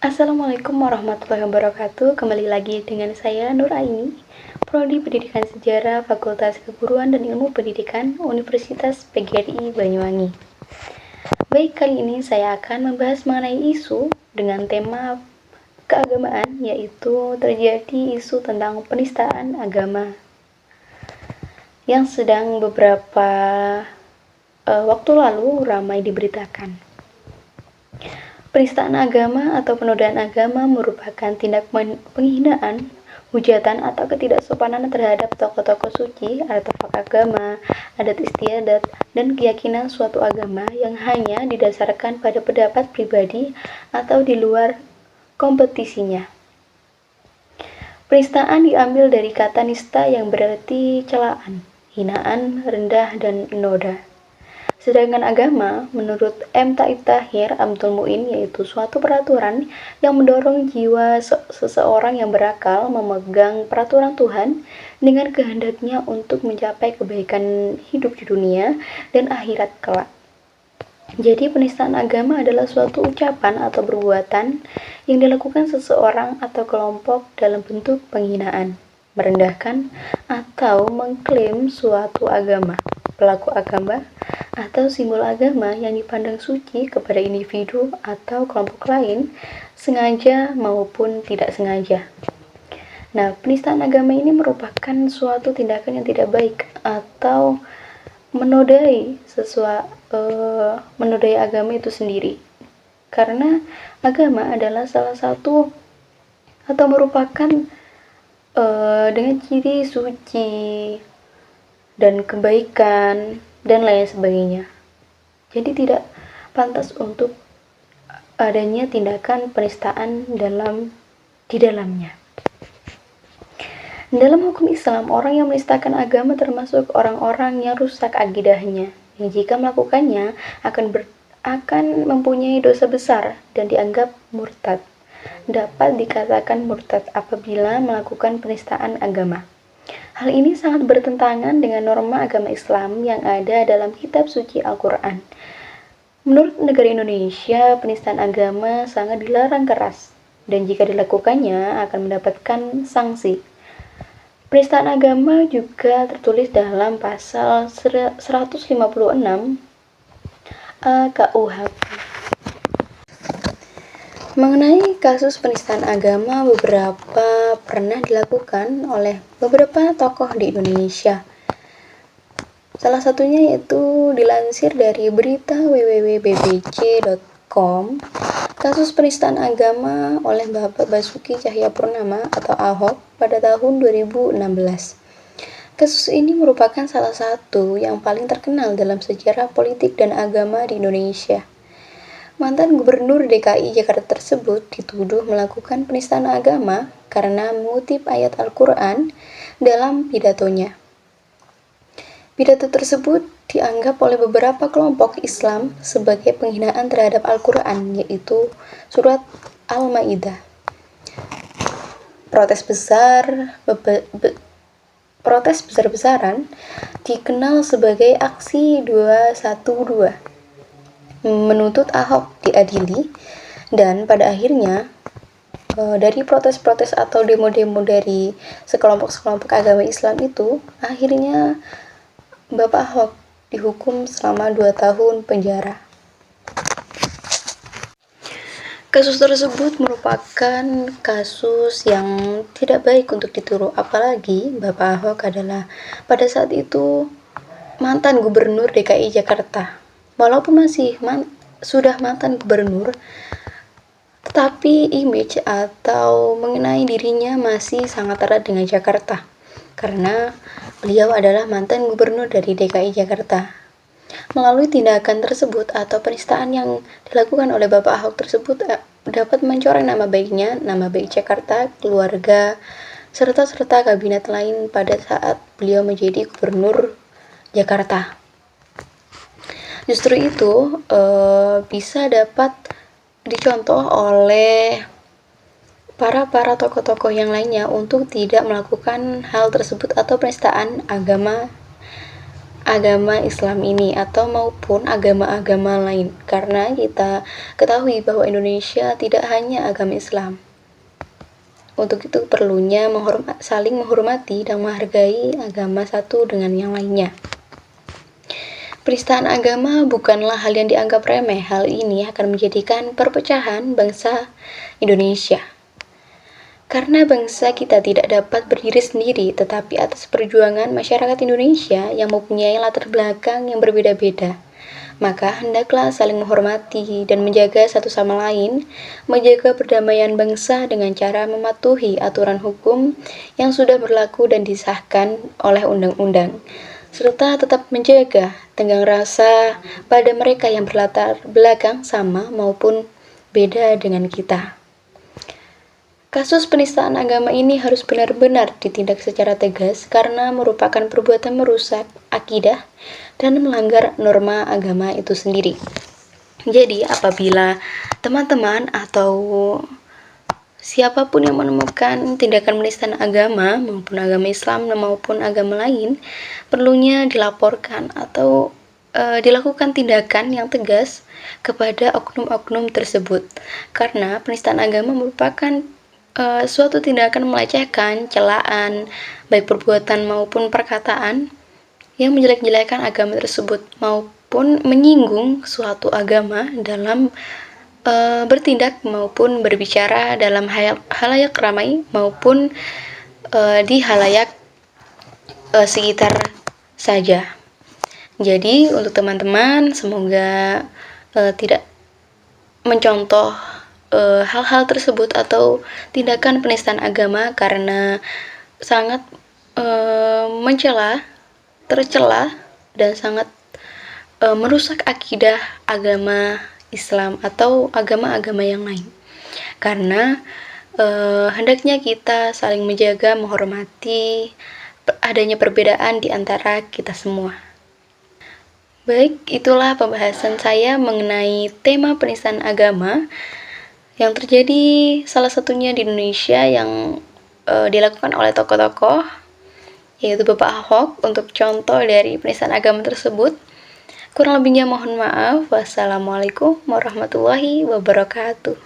Assalamualaikum warahmatullahi wabarakatuh. Kembali lagi dengan saya Nur Aini, Prodi Pendidikan Sejarah Fakultas Keguruan dan Ilmu Pendidikan Universitas PGRI Banyuwangi. Baik, kali ini saya akan membahas mengenai isu dengan tema keagamaan, yaitu terjadi isu tentang penistaan agama yang sedang beberapa waktu lalu ramai diberitakan. Penistaan agama atau penodaan agama merupakan tindak penghinaan, hujatan atau ketidaksopanan terhadap tokoh-tokoh suci, artefak agama, adat istiadat, dan keyakinan suatu agama yang hanya didasarkan pada pendapat pribadi atau di luar kompetisinya. Penistaan diambil dari kata nista yang berarti celaan, hinaan, rendah, dan noda. Sedangkan agama, menurut M. Taib Tahir Abdul Muin, yaitu suatu peraturan yang mendorong jiwa seseorang yang berakal memegang peraturan Tuhan dengan kehendaknya untuk mencapai kebaikan hidup di dunia dan akhirat kelak. Jadi penistaan agama adalah suatu ucapan atau perbuatan yang dilakukan seseorang atau kelompok dalam bentuk penghinaan, merendahkan, atau mengklaim suatu agama, pelaku agama, atau simbol agama yang dipandang suci kepada individu atau kelompok lain, sengaja maupun tidak sengaja. Nah, penistaan agama ini merupakan suatu tindakan yang tidak baik atau menodai menodai agama itu sendiri. Karena agama adalah salah satu atau merupakan dengan ciri suci dan kebaikan dan lain sebagainya. Jadi tidak pantas untuk adanya tindakan penistaan di dalamnya. Dalam hukum Islam, orang yang menistakan agama termasuk orang-orang yang rusak akidahnya, yang jika melakukannya akan mempunyai dosa besar dan dianggap murtad. Dapat dikatakan murtad apabila melakukan penistaan agama. Hal ini sangat bertentangan dengan norma agama Islam yang ada dalam kitab suci Al-Quran. Menurut negara Indonesia, penistaan agama sangat dilarang keras, dan jika dilakukannya akan mendapatkan sanksi. Penistaan agama juga tertulis dalam pasal 156 KUHP. Mengenai kasus penistaan agama, beberapa pernah dilakukan oleh beberapa tokoh di Indonesia. Salah satunya yaitu dilansir dari berita www.bbc.com, kasus penistaan agama oleh Bapak Basuki Cahayapurnama atau Ahok pada tahun 2016. Kasus ini merupakan salah satu yang paling terkenal dalam sejarah politik dan agama di Indonesia. Mantan Gubernur DKI Jakarta tersebut dituduh melakukan penistaan agama karena mengutip ayat Al-Quran dalam pidatonya. Pidato tersebut dianggap oleh beberapa kelompok Islam sebagai penghinaan terhadap Al-Quran, yaitu surat Al-Ma'idah. Protes besar-besaran dikenal sebagai aksi 212. Menuntut Ahok diadili, dan pada akhirnya dari protes-protes atau demo-demo dari sekelompok agama Islam itu, akhirnya Bapak Ahok dihukum selama 2 tahun penjara. Kasus tersebut merupakan kasus yang tidak baik untuk ditiru, apalagi Bapak Ahok adalah pada saat itu mantan Gubernur DKI Jakarta. Walaupun sudah mantan gubernur, tetapi image atau mengenai dirinya masih sangat erat dengan Jakarta, karena beliau adalah mantan gubernur dari DKI Jakarta. Melalui tindakan tersebut atau penistaan yang dilakukan oleh Bapak Ahok tersebut dapat mencoreng nama baiknya, nama baik Jakarta, keluarga, serta kabinet lain pada saat beliau menjadi gubernur Jakarta. Justru itu bisa dapat dicontoh oleh para tokoh-tokoh yang lainnya untuk tidak melakukan hal tersebut atau penistaan agama agama Islam ini atau maupun agama-agama lain, karena kita ketahui bahwa Indonesia tidak hanya agama Islam. Untuk itu perlunya saling menghormati dan menghargai agama satu dengan yang lainnya. Penistaan agama bukanlah hal yang dianggap remeh. Hal ini akan menjadikan perpecahan bangsa Indonesia. Karena bangsa kita tidak dapat berdiri sendiri, tetapi atas perjuangan masyarakat Indonesia yang mempunyai latar belakang yang berbeda-beda. Maka hendaklah saling menghormati dan menjaga satu sama lain, menjaga perdamaian bangsa dengan cara mematuhi aturan hukum yang sudah berlaku dan disahkan oleh undang-undang, serta tetap menjaga tenggang rasa pada mereka yang berlatar belakang sama maupun beda dengan kita. Kasus penistaan agama ini harus benar-benar ditindak secara tegas karena merupakan perbuatan merusak akidah dan melanggar norma agama itu sendiri. Jadi, apabila teman-teman atau siapapun yang menemukan tindakan penistaan agama maupun agama Islam maupun agama lain, perlunya dilaporkan atau dilakukan tindakan yang tegas kepada oknum-oknum tersebut, karena penistaan agama merupakan suatu tindakan melecehkan, celaan, baik perbuatan maupun perkataan yang menjelek-jelekan agama tersebut maupun menyinggung suatu agama dalam bertindak maupun berbicara dalam halayak ramai maupun di halayak sekitar saja. Jadi untuk teman-teman semoga tidak mencontoh hal-hal tersebut atau tindakan penistaan agama karena sangat tercela dan sangat merusak akidah agama Islam atau agama-agama yang lain. Karena hendaknya kita saling menjaga, menghormati adanya perbedaan di antara kita semua. Baik, itulah pembahasan saya mengenai tema penistaan agama yang terjadi salah satunya di Indonesia yang dilakukan oleh tokoh-tokoh, yaitu Bapak Ahok, untuk contoh dari penistaan agama tersebut. Kurang lebihnya mohon maaf. Wassalamualaikum warahmatullahi wabarakatuh.